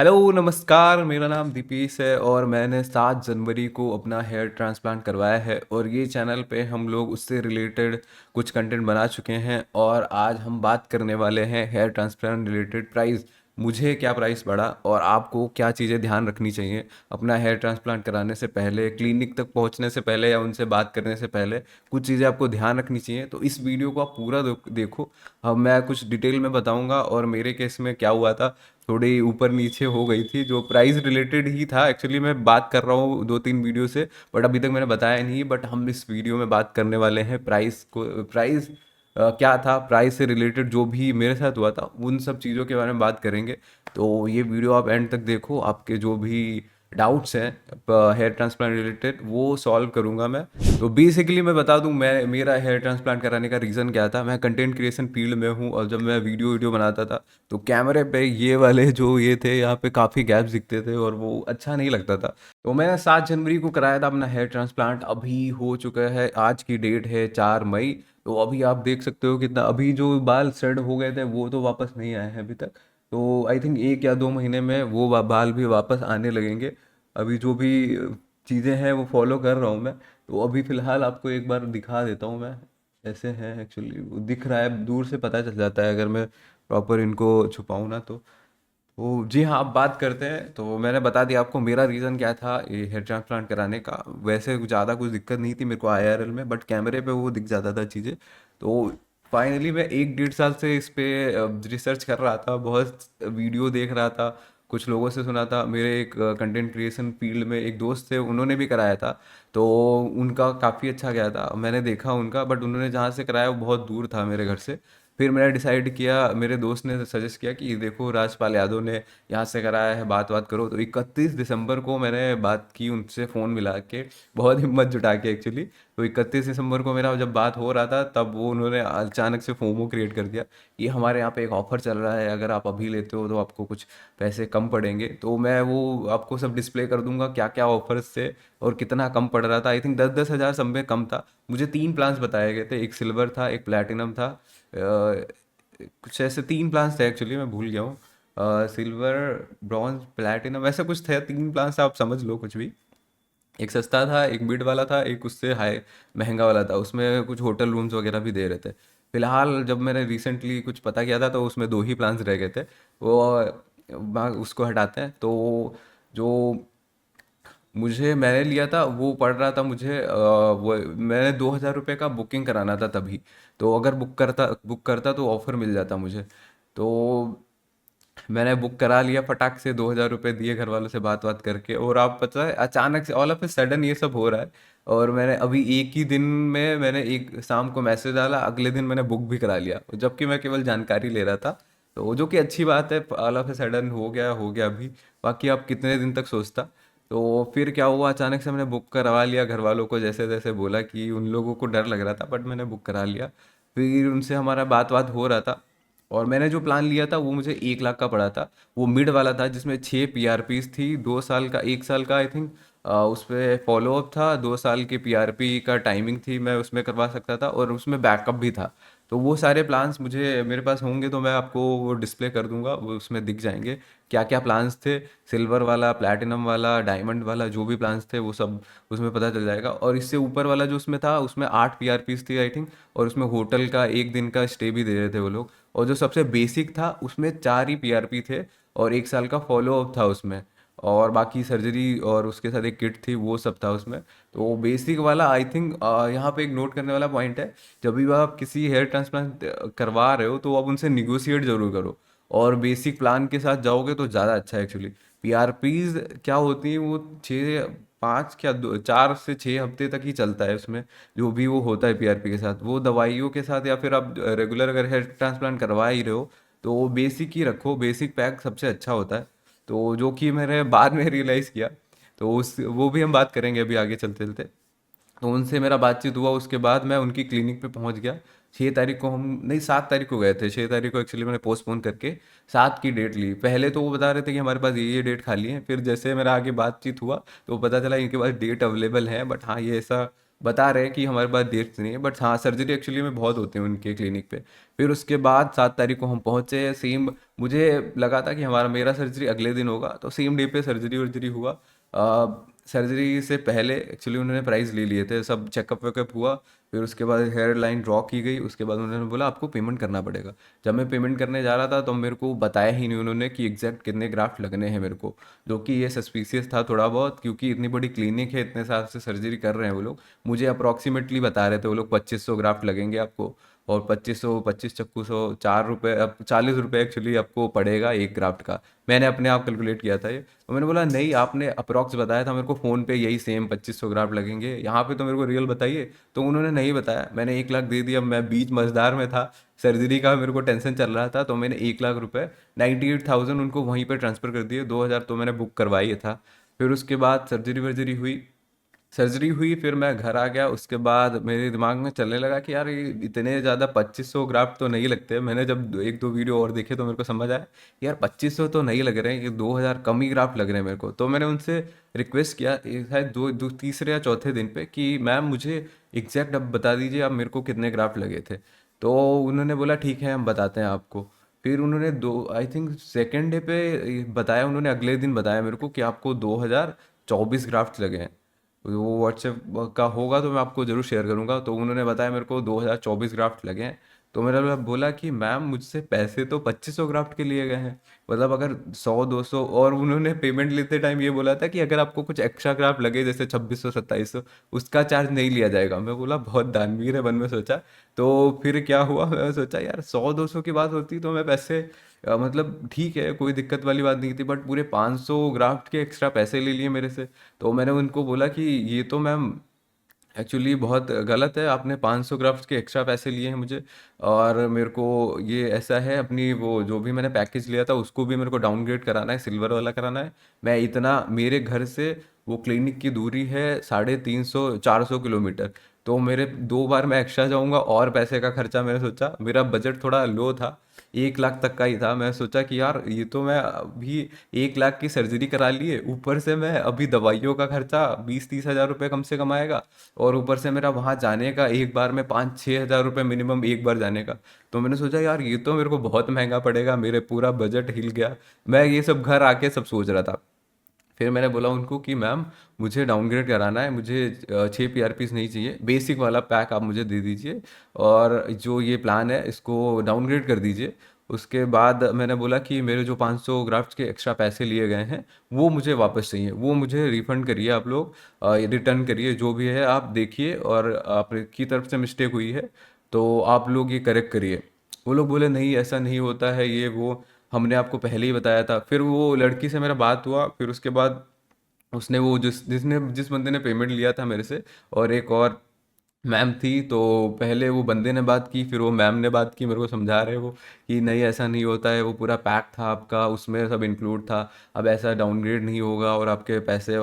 Hello नमस्कार, मेरा नाम दीपेश है और मैंने 7 जनवरी को अपना हेयर ट्रांसप्लांट करवाया है और ये चैनल पे हम लोग उससे रिलेटेड कुछ कंटेंट बना चुके हैं और आज हम बात करने वाले हैं हेयर ट्रांसप्लांट रिलेटेड प्राइस। मुझे क्या प्राइस पड़ा और आपको क्या चीज़ें ध्यान रखनी चाहिए अपना हेयर ट्रांसप्लांट कराने से पहले, क्लिनिक तक पहुंचने से पहले या उनसे बात करने से पहले कुछ चीज़ें आपको ध्यान रखनी चाहिए। तो इस वीडियो को आप पूरा देखो। अब मैं कुछ डिटेल में बताऊंगा और मेरे केस में क्या हुआ था। थोड़ी ऊपर नीचे हो गई थी, जो प्राइस रिलेटेड ही था। एक्चुअली मैं बात कर रहा हूँ 2-3 वीडियो से, बट अभी तक मैंने बताया नहीं। बट हम इस वीडियो में बात करने वाले हैं प्राइस को। प्राइस क्या था, प्राइस से रिलेटेड जो भी मेरे साथ हुआ था उन सब चीज़ों के बारे में बात करेंगे। तो ये वीडियो आप एंड तक देखो, आपके जो भी डाउट्स हैं हेयर ट्रांसप्लांट रिलेटेड वो सॉल्व करूंगा मैं। तो बेसिकली मैं बता दूं, मैं मेरा हेयर ट्रांसप्लांट कराने का रीज़न क्या था। मैं कंटेंट क्रिएशन फील्ड में हूं और जब मैं वीडियो वीडियो बनाता था तो कैमरे पे ये वाले जो ये थे, यहाँ पे काफ़ी गैप्स दिखते थे और वो अच्छा नहीं लगता था। तो मैंने 7 जनवरी को कराया था अपना हेयर ट्रांसप्लांट। अभी हो चुका है, आज की डेट है 4 मई। तो अभी आप देख सकते हो कितना, अभी जो बाल सेट हो गए थे वो तो वापस नहीं आए हैं अभी तक। तो आई थिंक 1 या 2 महीने में वो बाल भी वापस आने लगेंगे। अभी जो भी चीज़ें हैं वो फॉलो कर रहा हूँ मैं। तो अभी फ़िलहाल आपको एक बार दिखा देता हूँ मैं। ऐसे हैं, एक्चुअली वो दिख रहा है, दूर से पता चल जाता है अगर मैं प्रॉपर इनको छुपाऊँ ना तो जी हाँ, अब बात करते हैं। तो मैंने बता दिया आपको मेरा रीज़न क्या था ये हेयर ट्रांसप्लांट कराने का। वैसे ज़्यादा कुछ दिक्कत नहीं थी मेरे को आईआरएल में, बट कैमरे पे वो दिख जाता था चीज़ें। तो फाइनली मैं 1-1.5 साल से इस पे रिसर्च कर रहा था, बहुत वीडियो देख रहा था, कुछ लोगों से सुना था। मेरे एक कंटेंट क्रिएशन फील्ड में एक दोस्त थे, उन्होंने भी कराया था। तो उनका काफ़ी अच्छा गया था, मैंने देखा उनका। बट उन्होंने जहाँ से कराया वो बहुत दूर था मेरे घर से। फिर मैंने डिसाइड किया, मेरे दोस्त ने सजेस्ट किया कि देखो राजपाल यादव ने यहाँ से कराया है, बात बात करो। तो 31 दिसंबर को मैंने बात की उनसे, फ़ोन मिला के, बहुत हिम्मत जुटा के एक्चुअली। तो 31 दिसंबर को मेरा जब बात हो रहा था तब वो उन्होंने अचानक से फोमो क्रिएट कर दिया कि हमारे यहाँ पे एक ऑफ़र चल रहा है, अगर आप अभी लेते हो तो आपको कुछ पैसे कम पड़ेंगे। तो मैं वो आपको सब डिस्प्ले कर दूंगा क्या क्या ऑफर्स थे और कितना कम पड़ रहा था। आई थिंक 10-10 हज़ार सब में कम था। मुझे 3 प्लान्स बताए गए थे, एक सिल्वर था, एक प्लैटिनम था। कुछ ऐसे 3 प्लान्स थे, एक्चुअली मैं भूल गया हूँ। सिल्वर, ब्रॉन्ज, प्लैटिनम, ऐसा कुछ थे। 3 प्लान्स आप समझ लो कुछ भी। एक सस्ता था, एक मिड वाला था, एक उससे हाई महंगा वाला था। उसमें कुछ होटल रूम्स वगैरह भी दे रहे थे। फिलहाल जब मैंने रिसेंटली कुछ पता किया था तो उसमें 2 ही प्लान्स रह गए थे। वो उसको हटाते हैं। तो जो मैंने लिया था वो पड़ रहा था मुझे, वो मैंने 2,000 रुपये का बुकिंग कराना था तभी। तो अगर बुक करता तो ऑफ़र मिल जाता मुझे। तो मैंने बुक करा लिया फटाक से, 2,000 रुपये दिए घर वालों से बात बात करके। और आप पता है अचानक से ऑल ऑफ ए सडन ये सब हो रहा है। और मैंने अभी एक ही दिन में मैंने एक शाम को मैसेज डाला, अगले दिन मैंने बुक भी करा लिया, जबकि मैं केवल जानकारी ले रहा था। तो जो कि अच्छी बात है, ऑल ऑफ ए सडन हो गया अभी। बाकी आप कितने दिन तक सोचता। तो फिर क्या हुआ, अचानक से मैंने बुक करवा लिया, घर वालों को जैसे तैसे बोला कि उन लोगों को डर लग रहा था, बट मैंने बुक करा लिया। फिर उनसे हमारा बात बात हो रहा था। और मैंने जो प्लान लिया था वो मुझे 1 लाख का पड़ा था। वो मिड वाला था जिसमें 6 पीआरपीज थी, 2 साल का, 1 साल का आई थिंक। उस पर फॉलोअप था, 2 साल की पीआरपी का टाइमिंग थी, मैं उसमें करवा सकता था और उसमें बैकअप भी था। तो वो सारे प्लान्स मुझे मेरे पास होंगे तो मैं आपको वो डिस्प्ले कर दूंगा, वो उसमें दिख जाएंगे क्या क्या प्लान्स थे। सिल्वर वाला, प्लैटिनम वाला, डायमंड वाला, जो भी प्लान्स थे वो सब उसमें पता चल जाएगा। और इससे ऊपर वाला जो उसमें था उसमें 8 पीआरपीज थी आई थिंक। और उसमें होटल का 1 दिन का स्टे भी दे रहे थे वो लोग। और जो सबसे बेसिक था उसमें 4 ही पीआरपी थे और 1 साल का फॉलोअप था उसमें। और बाकी सर्जरी और उसके साथ एक किट थी, वो सब था उसमें। तो बेसिक वाला आई थिंक, यहाँ पे एक नोट करने वाला पॉइंट है, जब भी आप किसी हेयर ट्रांसप्लांट करवा रहे हो तो आप उनसे निगोशिएट जरूर करो। और बेसिक प्लान के साथ जाओगे तो ज़्यादा अच्छा है एक्चुअली। पीआरपीज क्या होती है, वो 4 से 6 हफ्ते तक ही चलता है उसमें। जो भी वो होता है पीआरपी के साथ, वो दवाइयों के साथ, या फिर आप रेगुलर अगर हेयर ट्रांसप्लांट करवा ही रहे हो तो बेसिक ही रखो, बेसिक पैक सबसे अच्छा होता है। तो जो कि मैंने बाद में रियलाइज़ किया। तो उस वो भी हम बात करेंगे अभी आगे चलते चलते। तो उनसे मेरा बातचीत हुआ, उसके बाद मैं उनकी क्लिनिक पे पहुंच गया। 6 तारीख को हम नहीं, 7 तारीख को गए थे। 6 तारीख को एक्चुअली मैंने पोस्टपोन करके 7 की डेट ली। पहले तो वो बता रहे थे कि हमारे पास ये डेट खाली है, फिर जैसे मेरा आगे बातचीत हुआ तो पता चला इनके पास डेट अवेलेबल है, बट हाँ ये ऐसा बता रहे हैं कि हमारे पास डेट्स नहीं है, बट हाँ सर्जरी एक्चुअली में बहुत होते हैं उनके क्लिनिक पे। फिर उसके बाद 7 तारीख को हम पहुँचे। सेम मुझे लगा था कि हमारा मेरा सर्जरी अगले दिन होगा, तो सेम डे पे सर्जरी वर्जरी हुआ। सर्जरी से पहले एक्चुअली उन्होंने प्राइस ले लिए थे, सब चेकअप वेकअप हुआ। फिर उसके बाद हेयर लाइन ड्रॉ की गई, उसके बाद उन्होंने बोला आपको पेमेंट करना पड़ेगा। जब मैं पेमेंट करने जा रहा था तो मेरे को बताया ही नहीं उन्होंने कि एग्जैक्ट कितने ग्राफ्ट लगने हैं मेरे को, जो कि ये सस्पिशियस था थोड़ा बहुत, क्योंकि इतनी बड़ी क्लिनिक है, इतने साल से सर्जरी कर रहे हैं वो लोग। मुझे अप्रॉक्सीमेटली बता रहे थे वो लोग 2500 ग्राफ्ट लगेंगे आपको, और 2500 25 चक्कू 100 4 रुपये, अब 40 रुपये एक्चुअली आपको पड़ेगा एक ग्राफ्ट का। मैंने अपने आप कैलकुलेट किया था ये, तो मैंने बोला नहीं आपने अप्रॉक्स बताया था मेरे को फ़ोन पे, यही सेम 2500 ग्राफ्ट लगेंगे, यहाँ पे तो मेरे को रियल बताइए। तो उन्होंने नहीं बताया, मैंने 1 लाख दे दिया। मैं बीच मझदार में था, सर्जरी का मेरे को टेंशन चल रहा था, तो मैंने 1 लाख रुपए 98,000 उनको वहीं पे ट्रांसफ़र कर दिए। 2,000 तो मैंने बुक करवाई था। फिर उसके बाद सर्जरी वर्जरी हुई। सर्जरी हुई, फिर मैं घर आ गया। उसके बाद मेरे दिमाग में चलने लगा कि यार ये इतने ज़्यादा 2500 ग्राफ्ट तो नहीं लगते। मैंने जब एक दो वीडियो और देखे तो मेरे को समझ आया यार 2500 तो नहीं लग रहे हैं, ये 2,000 कम ही ग्राफ्ट लग रहे हैं मेरे को। तो मैंने उनसे रिक्वेस्ट किया, ये शायद तीसरे या चौथे दिन पे, कि मैम मुझे एग्जैक्ट अब बता दीजिए आप मेरे को कितने ग्राफ्ट लगे थे। तो उन्होंने बोला ठीक है हम बताते हैं आपको। फिर उन्होंने दो आई थिंक सेकेंड डे पे बताया, उन्होंने अगले दिन बताया मेरे को कि आपको 2024 ग्राफ्ट लगे हैं। वो व्हाट्सएप का होगा तो मैं आपको ज़रूर शेयर करूँगा। तो उन्होंने बताया मेरे को 2024 ग्राफ्ट लगे हैं। तो मेरा बोला कि मैम मुझसे पैसे तो 2500 ग्राफ्ट के लिए गए हैं, मतलब अगर 100 200, और उन्होंने पेमेंट लेते टाइम ये बोला था कि अगर आपको कुछ एक्स्ट्रा ग्राफ्ट लगे जैसे 2600 2700, उसका चार्ज नहीं लिया जाएगा। मैं बोला बहुत दानवीर है, मन में सोचा। तो फिर क्या हुआ, मैं सोचा यार 100 200 की बात होती तो मैं पैसे मतलब ठीक है कोई दिक्कत वाली बात नहीं थी, बट पूरे 500 ग्राफ्ट के एक्स्ट्रा पैसे ले लिए मेरे से। तो मैंने उनको बोला कि ये तो मैम एक्चुअली बहुत गलत है, आपने 500 ग्राफ्ट्स के एक्स्ट्रा पैसे लिए हैं मुझे, और मेरे को ये ऐसा है, अपनी वो जो भी मैंने पैकेज लिया था उसको भी मेरे को डाउनग्रेड कराना है, सिल्वर वाला कराना है। मैं इतना, मेरे घर से वो क्लिनिक की दूरी है 350 400 किलोमीटर। तो मेरे 2 बार मैं एक्स्ट्रा जाऊंगा, और पैसे का खर्चा। मैंने सोचा मेरा बजट थोड़ा लो था, 1 लाख तक का ही था। मैं सोचा कि यार ये तो मैं अभी 1 लाख की सर्जरी करा लिए, ऊपर से मैं अभी दवाइयों का खर्चा 20 30 हज़ार रुपये कम से कम आएगा, और ऊपर से मेरा वहाँ जाने का एक बार में 5 6 हज़ार रुपये मिनिमम एक बार जाने का। तो मैंने सोचा यार ये तो मेरे को बहुत महंगा पड़ेगा, मेरे पूरा बजट हिल गया। मैं ये सब घर आके सब सोच रहा था। फिर मैंने बोला उनको कि मैम मुझे डाउनग्रेड कराना है, मुझे 6 PRPs नहीं चाहिए, बेसिक वाला पैक आप मुझे दे दीजिए, और जो ये प्लान है इसको डाउनग्रेड कर दीजिए। उसके बाद मैंने बोला कि मेरे जो 500 ग्राफ्ट्स के एक्स्ट्रा पैसे लिए गए हैं वो मुझे वापस चाहिए, वो मुझे रिफ़ंड करिए आप लोग, रिटर्न करिए, जो भी है आप देखिए, और आपकी तरफ से मिस्टेक हुई है तो आप लोग ये करेक्ट करिए। वो लोग बोले नहीं ऐसा नहीं होता है, ये वो हमने आपको पहले ही बताया था। फिर वो लड़की से मेरा बात हुआ, फिर उसके बाद उसने वो जिस बंदे ने पेमेंट लिया था मेरे से, और एक और मैम थी, तो पहले वो बंदे ने बात की, फिर वो मैम ने बात की, मेरे को समझा रहे वो कि नहीं ऐसा नहीं होता है, वो पूरा पैक था आपका, उसमें सब इंक्लूड था, अब ऐसा डाउनग्रेड नहीं होगा, और आपके पैसे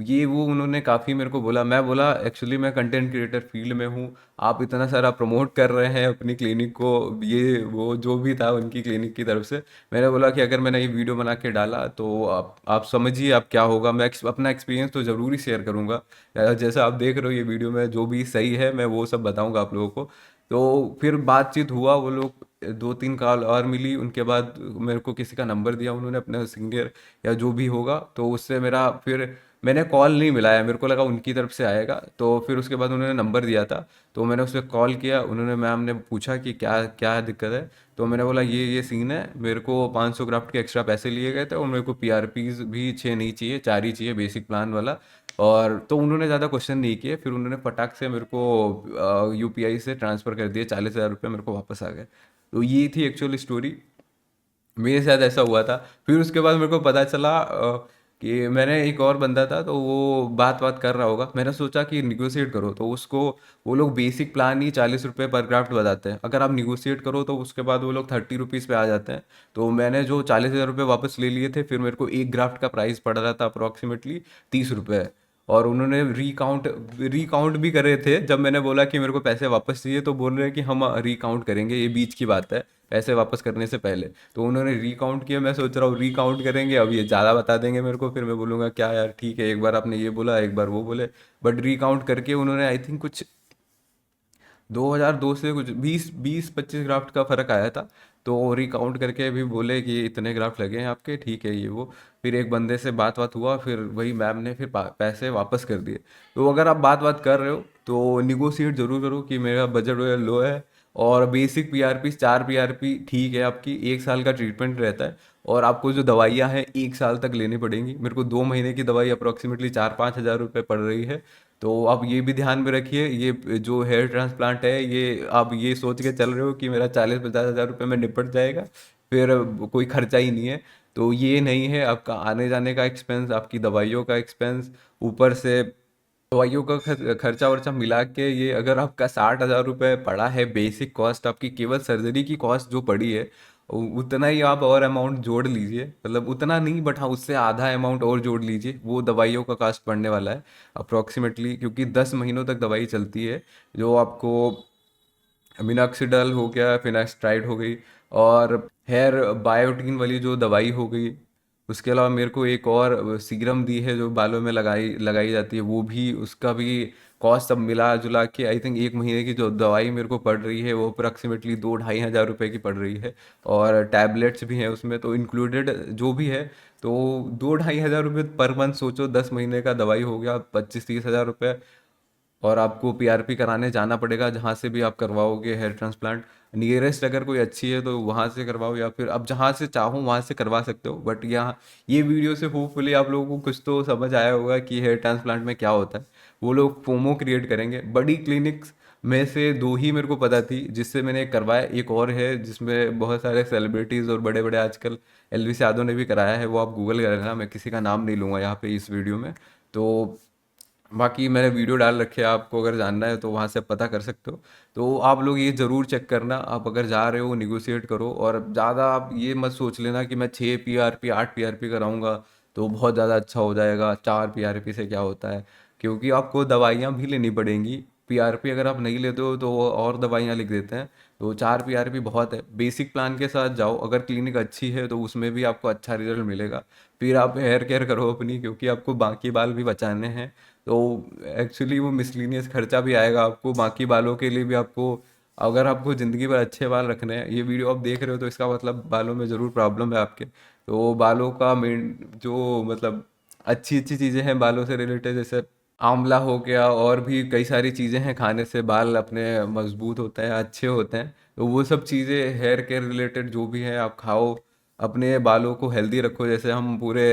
ये वो उन्होंने काफ़ी मेरे को बोला। मैं बोला एक्चुअली मैं कंटेंट क्रिएटर फील्ड में हूँ, आप इतना सारा प्रमोट कर रहे हैं अपनी क्लिनिक को, ये वो जो भी था उनकी क्लिनिक की तरफ से। मैंने बोला कि अगर मैंने ये वीडियो बना के डाला तो आप समझिए आप क्या होगा। मैं अपना एक्सपीरियंस तो ज़रूर ही शेयर करूँगा, जैसा आप देख रहे हो ये वीडियो में जो भी सही है मैं वो सब बताऊंगा आप लोगों को। तो फिर बातचीत हुआ, वो लोग 2 3 कॉल और मिली, उनके बाद मेरे को किसी का नंबर दिया उन्होंने अपने सीनियर या जो भी होगा, तो उससे मेरा फिर मैंने कॉल नहीं मिलाया, मेरे को लगा उनकी तरफ से आएगा। तो फिर उसके बाद उन्होंने नंबर दिया था, तो मैंने उस पर कॉल किया। उन्होंने मैम ने पूछा कि क्या क्या दिक्कत है, तो मैंने बोला ये सीन है, मेरे को 500 ग्राफ्ट के एक्स्ट्रा पैसे लिए गए थे, और मेरे को PRPs भी 6 नहीं चाहिए, 4 ही चाहिए बेसिक प्लान वाला। और तो उन्होंने ज़्यादा क्वेश्चन नहीं किए, फिर उन्होंने फटाक से मेरे को UPI से ट्रांसफ़र कर दिए, 40,000 रुपये मेरे को वापस आ गए। तो ये थी एक्चुअल स्टोरी, मेरे साथ ऐसा हुआ था। फिर उसके बाद मेरे को पता चला कि मैंने एक और बंदा था, तो वो बात बात कर रहा होगा, मैंने सोचा कि निगोशिएट करो, तो उसको वो लोग बेसिक प्लान ही 40 रुपये पर ग्राफ्ट बताते हैं, अगर आप निगोशिएट करो तो उसके बाद वो लोग 30 रुपीज़ पे आ जाते हैं। तो मैंने जो 40,000 रुपये वापस ले लिए थे, फिर मेरे को एक ग्राफ्ट का प्राइस पड़ रहा था अप्रॉक्सीमेटली 30 रुपये। और उन्होंने रिकाउंट भी करे थे, जब मैंने बोला कि मेरे को पैसे वापस चाहिए तो बोल रहे हैं कि हम रिकाउंट करेंगे, ये बीच की बात है। पैसे वापस करने से पहले। तो उन्होंने रीकाउंट किया, मैं सोच रहा हूँ रीकाउंट करेंगे, अब ये ज़्यादा बता देंगे मेरे को, फिर मैं बोलूँगा क्या यार ठीक है, एक बार आपने ये बोला एक बार वो बोले। बट रीकाउंट करके उन्होंने आई थिंक कुछ 2002 से कुछ 20-25 ग्राफ्ट का फ़र्क आया था। तो रिकाउंट करके भी बोले कि इतने ग्राफ्ट लगे हैं आपके, ठीक है ये वो। फिर एक बंदे से बात बात हुआ, फिर वही मैम ने फिर पैसे वापस कर दिए। तो अगर आप बात बात कर रहे हो तो निगोशिएट ज़रूर करो कि मेरा बजट लो है, और बेसिक पीआरपी 4 पीआरपी ठीक है, आपकी 1 साल का ट्रीटमेंट रहता है। और आपको जो दवाइयाँ हैं 1 साल तक लेनी पड़ेंगी। मेरे को 2 महीने की दवाई अप्रोक्सीमेटली 4-5 हज़ार रुपये पड़ रही है। तो आप ये भी ध्यान में रखिए, ये जो हेयर ट्रांसप्लांट है, ये आप ये सोच के चल रहे हो कि मेरा 40-50 हज़ार रुपये में निपट जाएगा, फिर कोई खर्चा ही नहीं है। तो ये नहीं है, आपका आने जाने का एक्सपेंस, आपकी दवाइयों का एक्सपेंस, ऊपर से दवाइयों का खर्चा वर्चा मिला के, ये अगर आपका 60 हज़ार रुपये पड़ा है बेसिक कॉस्ट आपकी, केवल सर्जरी की कॉस्ट जो पड़ी है, उतना ही आप और अमाउंट जोड़ लीजिए, मतलब उतना नहीं बट हाँ उससे आधा अमाउंट और जोड़ लीजिए, वो दवाइयों का कॉस्ट पड़ने वाला है अप्रोक्सीमेटली, क्योंकि 10 महीनों तक दवाई चलती है। जो आपको मिनॉक्सिडल हो गया, फिनास्ट्राइड हो गई, और हेयर बायोटीन वाली जो दवाई हो गई। उसके अलावा मेरे को एक और सीरम दी है जो बालों में लगाई लगाई जाती है, वो भी, उसका भी कॉस्ट सब मिला जुला के आई थिंक 1 महीने की जो दवाई मेरे को पड़ रही है वो अप्रॉक्सीमेटली 2-2.5 हज़ार रुपये की पड़ रही है। और टैबलेट्स भी हैं उसमें तो इंक्लूडेड जो भी है। तो 2-2.5 हज़ार रुपये पर मंथ सोचो, 10 महीने का दवाई हो गया 25-30 हज़ार रुपये। और आपको पीआरपी कराने जाना पड़ेगा जहाँ से भी आप करवाओगे हेयर ट्रांसप्लांट। नियरेस्ट अगर कोई अच्छी है तो वहाँ से करवाओ, या फिर आप जहाँ से चाहो वहाँ से करवा सकते हो। बट यहाँ ये वीडियो से होपफुली आप लोगों को कुछ तो समझ आया होगा कि हेयर ट्रांसप्लांट में क्या होता है। वो लोग फोमो क्रिएट करेंगे। बड़ी क्लिनिक्स में से 2 ही मेरे को पता थी जिससे मैंने करवाया, एक और है जिसमें बहुत सारे सेलिब्रिटीज़ और बड़े बड़े आजकल एलविस यादव ने भी कराया है, वो आप गूगल कर लेना, मैं किसी का नाम नहीं लूँगा यहाँ पे इस वीडियो में। तो बाकी मैंने वीडियो डाल रखे हैं, आपको अगर जानना है तो वहाँ से पता कर सकते हो। तो आप लोग ये ज़रूर चेक करना, आप अगर जा रहे हो निगोशिएट करो, और ज़्यादा आप ये मत सोच लेना कि मैं 6 पीआरपी 8 पीआरपी कराऊंगा तो बहुत ज़्यादा अच्छा हो जाएगा, 4 पीआरपी से क्या होता है। क्योंकि आपको दवाइयाँ भी लेनी पड़ेंगी। पीआरपी अगर आप नहीं लेते हो तो वो और दवाइयाँ लिख देते हैं। तो 4 पीआरपी बहुत है। बेसिक प्लान के साथ जाओ, अगर क्लिनिक अच्छी है तो उसमें भी आपको अच्छा रिजल्ट मिलेगा। फिर आप हेयर केयर करो अपनी, क्योंकि आपको बाकी बाल भी बचाने हैं। तो एक्चुअली वो मिसलिनियस खर्चा भी आएगा आपको, बाकी बालों के लिए भी आपको। अगर आपको ज़िंदगी भर अच्छे बाल रखने हैं, ये वीडियो आप देख रहे हो तो इसका मतलब बालों में ज़रूर प्रॉब्लम है आपके। तो बालों का मेन जो मतलब अच्छी अच्छी चीज़ें हैं बालों से रिलेटेड, जैसे आंवला हो गया, और भी कई सारी चीज़ें हैं खाने से बाल अपने मजबूत होते हैं, अच्छे होते हैं। तो वो सब चीज़ें हेयर केयर रिलेटेड जो भी है आप खाओ, अपने बालों को हेल्दी रखो। जैसे हम पूरे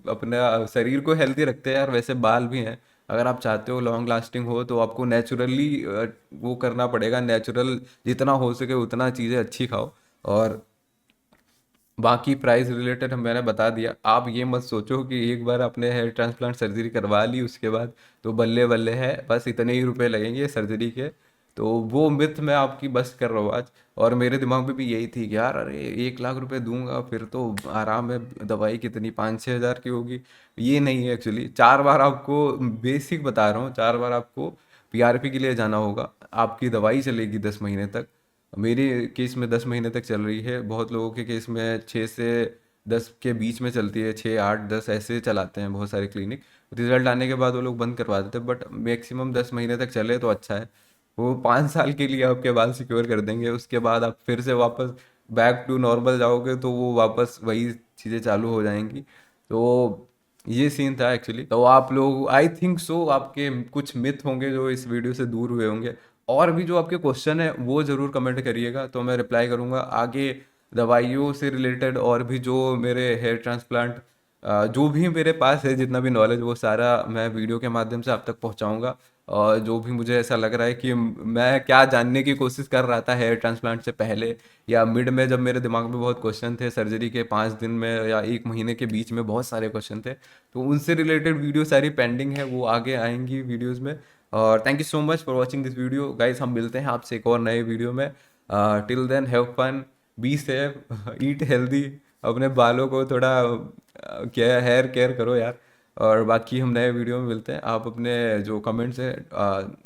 अपने शरीर को हेल्दी रखते हैं यार, वैसे बाल भी हैं। अगर आप चाहते हो लॉन्ग लास्टिंग हो तो आपको नेचुरली वो करना पड़ेगा, नेचुरल जितना हो सके उतना चीज़ें अच्छी खाओ। और बाकी प्राइस रिलेटेड हम मैंने बता दिया। आप ये मत सोचो कि एक बार आपने हेयर ट्रांसप्लांट सर्जरी करवा ली उसके बाद तो बल्ले बल्ले है, बस इतने ही रुपए लगेंगे सर्जरी के। तो वो मिथ मैं आपकी बस कर रहा हूँ आज। और मेरे दिमाग में भी यही थी कि यार अरे 1 लाख रुपए दूंगा फिर तो आराम है, दवाई कितनी 5-6 हज़ार की होगी। ये नहीं है एक्चुअली। 4 बार आपको, बेसिक बता रहा हूँ, 4 बार आपको पीआरपी के लिए जाना होगा। आपकी दवाई चलेगी 10 महीने तक। मेरे केस में 10 महीने तक चल रही है, बहुत लोगों के केस में 6 से 10 के बीच में चलती है, 6, 8, 10 ऐसे चलाते हैं बहुत सारे क्लिनिक। रिजल्ट आने के बाद वो लोग बंद करवा देते हैं, बट मैक्सिमम 10 महीने तक चले तो अच्छा है। वो 5 साल के लिए आपके बाल सिक्योर कर देंगे, उसके बाद आप फिर से वापस बैक टू नॉर्मल जाओगे तो वो वापस वही चीज़ें चालू हो जाएंगी। तो ये सीन था एक्चुअली। तो आप लोग आई थिंक सो आपके कुछ मिथ होंगे जो इस वीडियो से दूर हुए होंगे। और भी जो आपके क्वेश्चन है वो ज़रूर कमेंट करिएगा तो मैं रिप्लाई करूँगा आगे। दवाइयों से रिलेटेड और भी जो मेरे हेयर ट्रांसप्लांट जो भी मेरे पास है, जितना भी नॉलेज वो सारा मैं वीडियो के माध्यम से आप तक पहुँचाऊँगा। और जो भी मुझे ऐसा लग रहा है कि मैं क्या जानने की कोशिश कर रहा था हेयर ट्रांसप्लांट से पहले या मिड में, जब मेरे दिमाग में बहुत क्वेश्चन थे सर्जरी के 5 दिन में या 1 महीने के बीच में, बहुत सारे क्वेश्चन थे। तो उनसे रिलेटेड वीडियो सारी पेंडिंग है, वो आगे आएंगी वीडियोज़ में। और thank you so much for watching this video guys. हम मिलते हैं आपसे एक और नए वीडियो में। Till then have fun, be safe, eat healthy, अपने बालों को थोड़ा क्या हेयर केयर करो यार। और बाकी हम नए वीडियो में मिलते हैं। आप अपने जो कमेंट्स है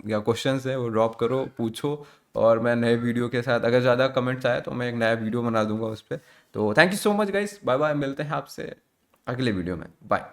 या क्वेश्चंस है वो ड्रॉप करो, पूछो। और मैं नए वीडियो के साथ अगर ज़्यादा कमेंट्स आए तो मैं एक नया वीडियो बना दूंगा उस पर। तो thank you so much guys, bye bye, मिलते हैं आपसे अगले वीडियो में, बाय।